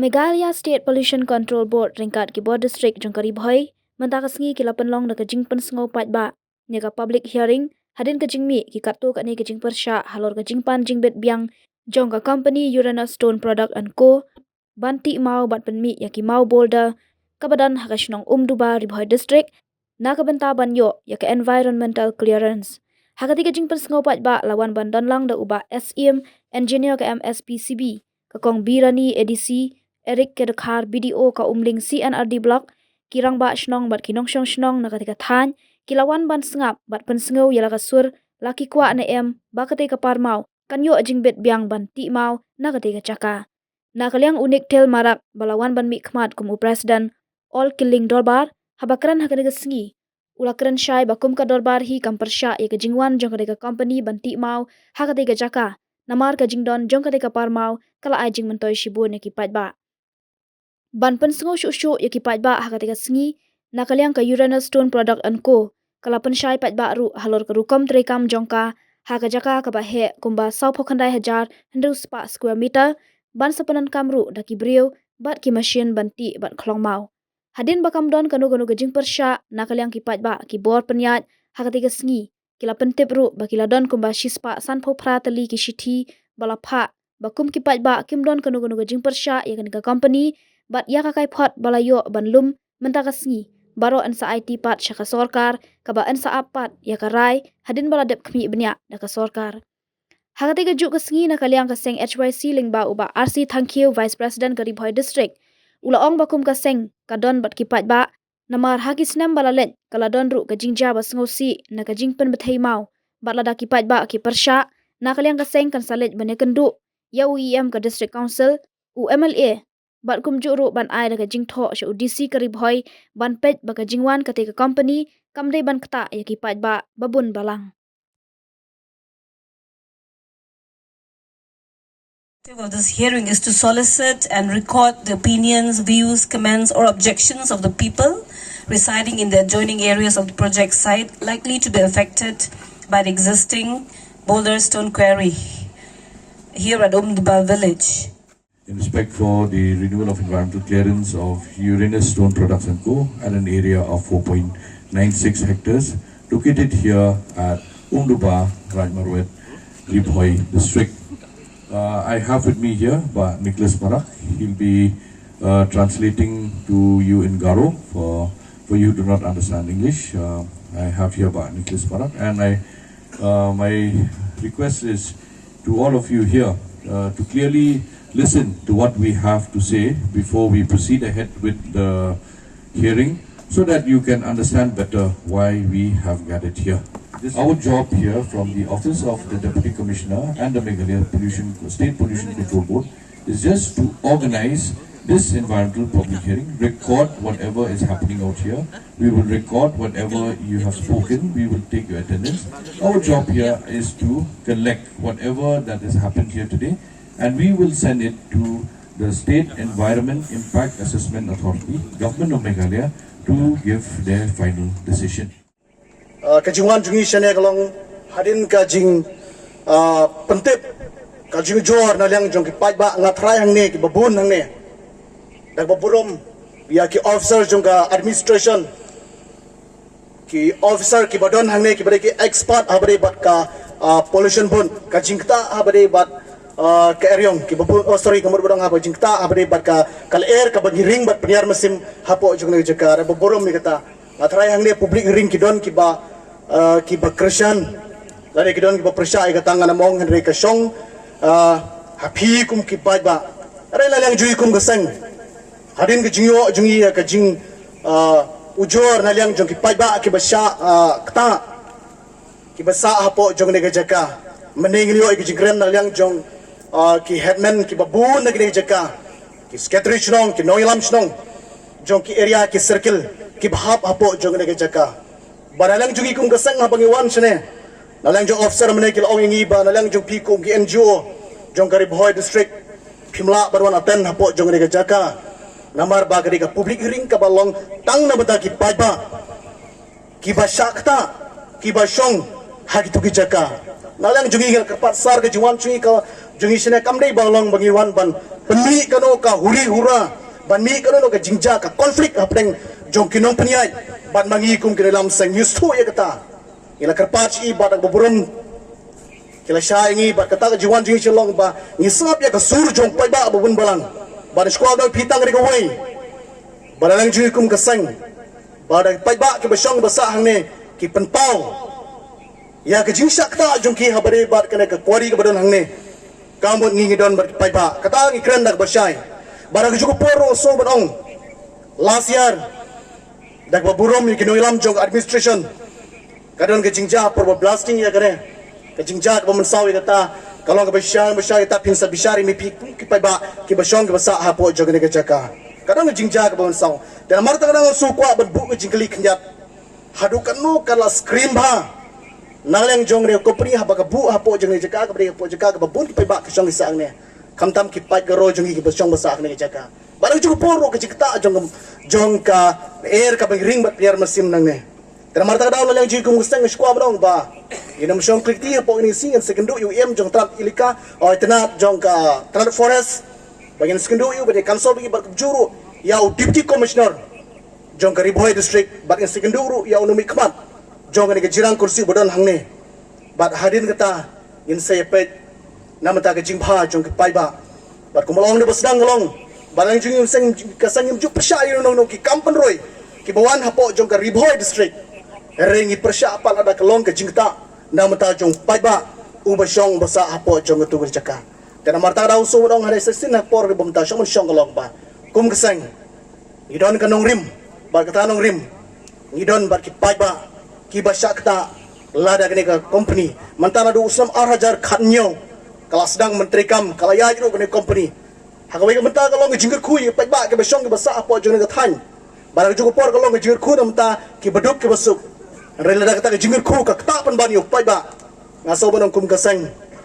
Meghalaya State Pollution Control Board ringkat ki board district jongkari Bhoi mentaka sengi ki lapan long da kajing pen sengo pat ba nega public hearing hadin kajing mi ki kartu kat ni kajing persha halor kajing pan jing bet biang jongka company Uranus Stone Product and Co ban Tyli Mih bat pen mi ya ki mau boulder kabadan hakashnong Umduba Bhoi district na kabenta ban yo ya ke environmental clearance hakati kajing pen sengo pat ba lawan ban dan lang da uba SEM engineer ke MSPCB kakong Birani ADC Eric Kedekhar BDO ka umling CNRD block kirang ba shnong bat kinong shong shnong na katika than kilawan ban sengap bat pen sengau yala kasur laki kwa na ba katika parmau kan yo jing bet biang ban Tyli Mih na katika chaka na kaliang unik tel marak balawan ban mi khmat kum presiden all killing dorbar habakran hakatika sengi ulakran shai bakum ka dorbar hi kampersha ya kajingwan jong katika company ban Tyli Mih hakatika chaka namar kajingdon jong katika parmau kala ajing mentoy shibun ya kipat ba ban pen sengo shu ya kipat ba hakatika sengi na kaliang ka Uranus Stone Product and Co kala pen shai pat ba ru halor ka rukom trekam jongka haka jaka ka ba he kumba sau phokhandai hajar hindu spa square meter ban sapanan kamru da ki brio bat ki machine banti bat khlong mau hadin bakam don kanu gajing persha na kaliang kipat ba ki bor penyat hakatika sengi kila pentip ru bakila don kumba shispa sanpho pratali ki Shithi balapha bakum kipat ba kimdon kanu gajing persha ya kanika company bat ya kakai pot balayo banlum mentaka sengi baro ansa IT pat syaka sorkar kaba ansa apat ya karai hadin baladep kemi benya da ka sorkar hakatika juk ka sengi na kaliang ka seng HYC lingba uba RC thank you Vice President Gari Bhoi district ula ong bakum ka seng kadon bat kipat ba namar haki snam balalet kala don ru ka jingja ba sengosi na ka jingpen bethai mau bat lada kipat ba ki persha na kaliang ka seng kan salet bane kendu ya UEM ka district council UMLA bat kum juru ban ai daga jingtho shu DC Kari Bhoi ban pet baga jingwan katika company kamdei ban kata ya kipat ba babun balang. The objective of this hearing is to solicit and record the opinions, views, comments or objections of the people residing in the adjoining areas of the project site likely to be affected by the existing boulder stone quarry here at Umduba village. In respect for the renewal of environmental clearance of Uranus Stone Products and Co. at an area of 4.96 hectares located here at Umduba, Rajmarwet, Bhoi district. I have with me here Nicholas Marak. He'll be translating to you in Garo for you who do not understand English. I have here Nicholas Marak, and my request is to all of you here to clearly listen to what we have to say before we proceed ahead with the hearing, so that you can understand better why we have gathered here. Our job here from the Office of the Deputy Commissioner and the Meghalaya State Pollution Control Board is just to organize this environmental public hearing, record whatever is happening out here. We will record whatever you have spoken. We will take your attendance. Our job here is to collect whatever that has happened here today, and we will send it to the State Environment Impact Assessment Authority, Government of Meghalaya, to give their final decision. Kajingwan jungi shane kalong hadin kajing pentip kajing jor na liang jong ki pai ba ngatrai hang ne ki babun hang ne dak baburom ya ki officer jong ka administration ki officer ki badon hang ne ki bare ki expert habare bat ka pollution bun kajing ta habare bat ka eryong ki babun sorry kamur bodong ha kajing ta habare bat ka kal air ka bagi ring bat peniar mesim hapo jong ne jaka baburom mi kata atrai hang ne public ring ki don ki ba Kyrshan lari ki don ki ba persya ka tangan among Henry ka shong happy kum ki ba ba arai la lang jui kum ka sang hadin ki jingyo jungi ka jing ujor na lang jong ki pa ba ki ba sya kta ki ba sa hapo jong ne ka jaka mening liyo ki jingren na lang jong ki headman ki babun na ki jaka ki secretary chnong ki noilam chnong jong ki area ki circle ki bahap hapo jong ne ka jaka baralang jungi kum kasang ha pangiwan sene nalang jong officer mane ki ong ingi ba nalang jong pikum ki NGO jong Kari Bhoi district phimla barwan aten hapo jong ne ka jaka namar ba ka public hearing ka balong tang na bata ki pa ba ki ba shakta ki ba shong ha ki tu ki jaka nalang jungi ka pat sar ka jiwan chui ka jungi sene kam dei balong bangiwan ban penmi kano ka huri hura ban mi kano ka jingja ka konflik hapeng jong kinong panyai ban mangi kum ke dalam sang yustu ya kata ila kerpach i badak boburum kila syaingi bat kata ka jiwan jing chelong ba ngisap ya ka sur jong pai ba bobun balang ban skwa dal pitang ri ka wei badalang jing kum ka sang badak pai ba ke basong basa hang ne ki penpau ya ke jing sakta jong ki habare bat kana ka kwari ka badon hang ne kamot ngi don bat pai ba kata ngi kren dak basai badak juko poro so badong last year dak baburom ni kinoilam jong administration kadon ke jingja por blasting ya kare ke jingja ko mensawi kata kalau ke besar ta pinsa bisari mi pi ki pai ba ki basong ke basa ha po jong ne ke jaka kadon ke jingja ko mensaw dan marta kadang su kwa berbu ke jingkli knyat hadukan nu kala scream ba naleng jong re company ha ba ka bu ha po jong ne jaka ka bre po jaka ka babun ki pai ba ke song sang ne kamtam ki pai garo jong ki basong basa ne jaka barang cukup poro ke jikta jong ka air ka ring bat piar mesim nang ne dan marta daw lang jikum gustang skwa bdong ba inam shong klik ti po ini sing second yu em jong trap ilika o itna jong ka trap forest bagian second yu bade council bagi bat juru ya deputy commissioner jong ka Bhoi district bagian second yu ya unumi khmat jong ne ke jirang kursi bodon hang ne bat hadin kata in say pet namata ke jingpha jong ke pai ba bat kumolong ne basdang long barang jing seng kasang juk persya no ki kampan roy ki bawan hapo jong ka Bhoi district rengi persya apal ada kelong ke jingta namata jong pai ba ubasong basa hapo jong tu berjaka dan marta daw so dong hare sesin por bomta shong shong kelong ba kum kesang idon kanong rim bar kata nong rim idon bar ki pai ba ki basa kata lada kene ka company mantara do usam arhajar khatnyo kala sedang menteri kam kala ya jero kene company hakawe ka menta kalong ke jingger kui pai ba ke basong ke basa apo jong ne ka than barang juko por kalong ke jingger ku namta ki beduk ke basuk rela da kata ke jingger ku ka kta pan ban yo pai ba ngaso banong kum kasang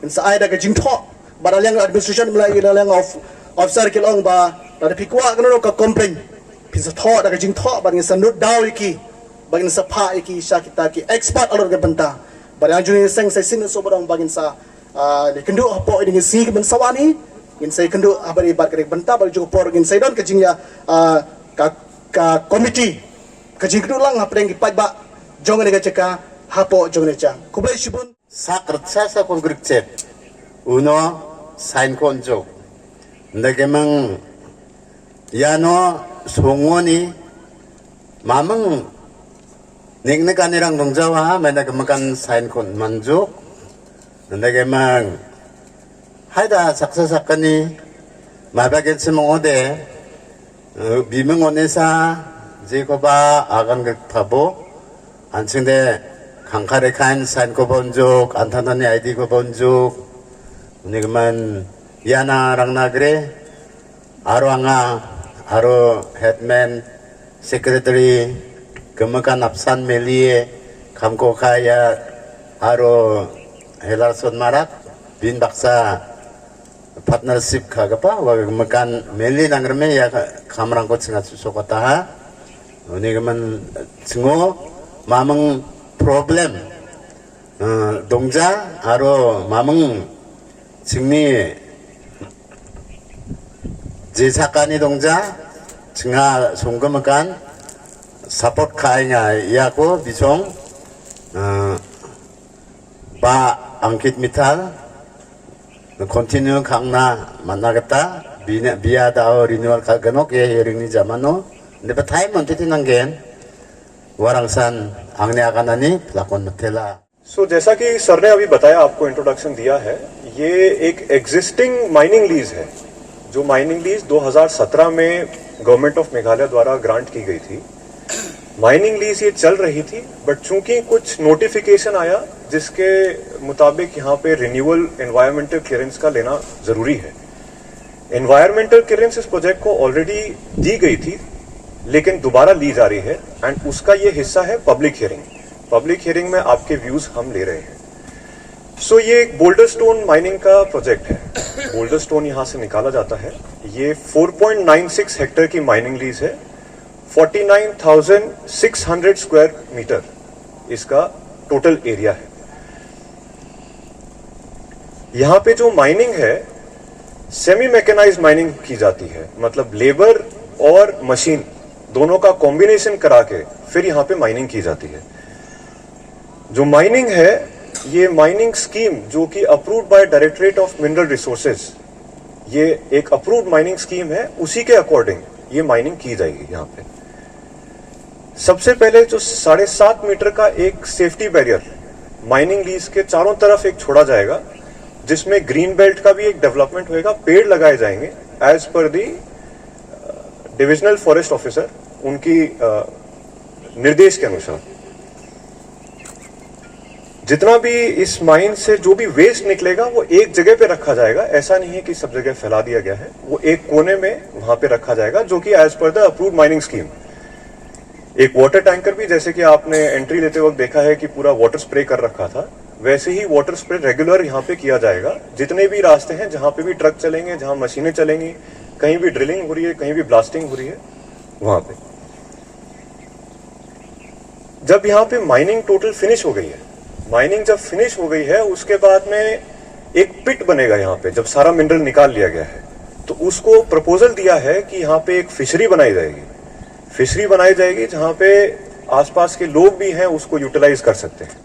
in sa ai da ke jingtho barang yang administration mulai yang officer ke long ba da pikwa kano ka complain pisa tho da ke jingtho barang sanut daw iki bagin sa pa iki sya kita ki expert alor ke benta barang juni seng sai sin so banong bagin sa le kendo apo ini si ke ben sawani in say kendo abari bat kare benta bal juko por in say don kajing ya ka committee kajing kendo lang hapdeng ki pai ba jong ne ka hapo jong ne cha kubai shibun sakrtsa konkrikchet uno sign konjo ndagemang yano songoni mamang ning kanirang dongjawa menagamakan sign kon manjuk ndagemang 하이다 작사 사건이 마박에서 몽어대 미명원에서 제거바 아간극 파보 안층대 강카레 칸 산고 본족 안타나니 아이디고 본족 우니그만 야나랑 나그래 아로앙아 아로 헤드맨 세크레터리 금마간 앞산 멜리에 감고카야 아로 헬라손 마락 빈 박사 partnership kagapa wa makan meli nangrme ya kamrang ko tsinga sokota ha oni gaman tsingo mamang problem dongja aro mamang tsingni 제사간이 동자 증하 송금간 support kainga yaku bisong ba angkit mital continue kangna managata biya dao renewal kaganok ye hearing ni zamano ne ba time monte tinangen warangsan angne akanani lakon matela. So जैसा कि सर ने अभी बताया आपको इंट्रोडक्शन दिया है ये एक एग्जिस्टिंग माइनिंग लीज है जो माइनिंग लीज 2017 में गवर्नमेंट ऑफ मेघालय द्वारा ग्रांट की गई थी। माइनिंग लीज ये चल रही थी बट चूंकि कुछ नोटिफिकेशन आया जिसके मुताबिक यहाँ पे रिन्यूअल एनवायरमेंटल क्लियरेंस का लेना जरूरी है। एनवायरमेंटल क्लियरेंस इस प्रोजेक्ट को ऑलरेडी दी गई थी लेकिन दोबारा ली जा रही है एंड उसका ये हिस्सा है पब्लिक हियरिंग। पब्लिक हियरिंग में आपके व्यूज हम ले रहे हैं। सो ये एक बोल्डर स्टोन माइनिंग का प्रोजेक्ट है। बोल्डर स्टोन यहाँ से निकाला जाता है। ये 4.96 हेक्टेयर की माइनिंग लीज है। 49,600 स्क्वायर मीटर इसका टोटल एरिया है। यहाँ पे जो माइनिंग है सेमी मैकेनाइज्ड माइनिंग की जाती है, मतलब लेबर और मशीन दोनों का कॉम्बिनेशन करा के फिर यहाँ पे माइनिंग की जाती है। जो माइनिंग है, ये माइनिंग स्कीम जो कि approved by directorate of mineral resources, ये एक अप्रूव्ड माइनिंग स्कीम है, उसी के अकॉर्डिंग ये माइनिंग की जाएगी। यहाँ पे सबसे पहले जो 7.5 मीटर का एक सेफ्टी बैरियर माइनिंग लीज के चारों तरफ एक छोड़ा जाएगा, जिसमें ग्रीन बेल्ट का भी एक डेवलपमेंट होएगा, पेड़ लगाए जाएंगे एज पर दी डिविजनल फॉरेस्ट ऑफिसर, उनकी निर्देश के अनुसार। जितना भी इस माइन से जो भी वेस्ट निकलेगा वो एक जगह पे रखा जाएगा, ऐसा नहीं है कि सब जगह फैला दिया गया है, वो एक कोने में वहां पे रखा जाएगा, जो कि as per the approved mining scheme. एक वाटर टैंकर भी, जैसे कि आपने एंट्री लेते वक्त देखा है कि पूरा वाटर स्प्रे कर रखा था, वैसे ही वाटर स्प्रे रेगुलर यहाँ पे किया जाएगा। जितने भी रास्ते हैं जहां पे भी ट्रक चलेंगे, जहां मशीनें चलेंगी, कहीं भी ड्रिलिंग हो रही है, कहीं भी ब्लास्टिंग हो रही है, वहां पे जब यहाँ पे माइनिंग टोटल फिनिश हो गई है, माइनिंग जब फिनिश हो गई है, उसके बाद में एक पिट बनेगा यहाँ पे। जब सारा मिनरल निकाल लिया गया है तो उसको प्रपोजल दिया है कि यहाँ पे एक फिशरी बनाई जाएगी, फिशरी बनाई जाएगी जहाँ पे आसपास के लोग भी हैं उसको यूटिलाइज कर सकते हैं।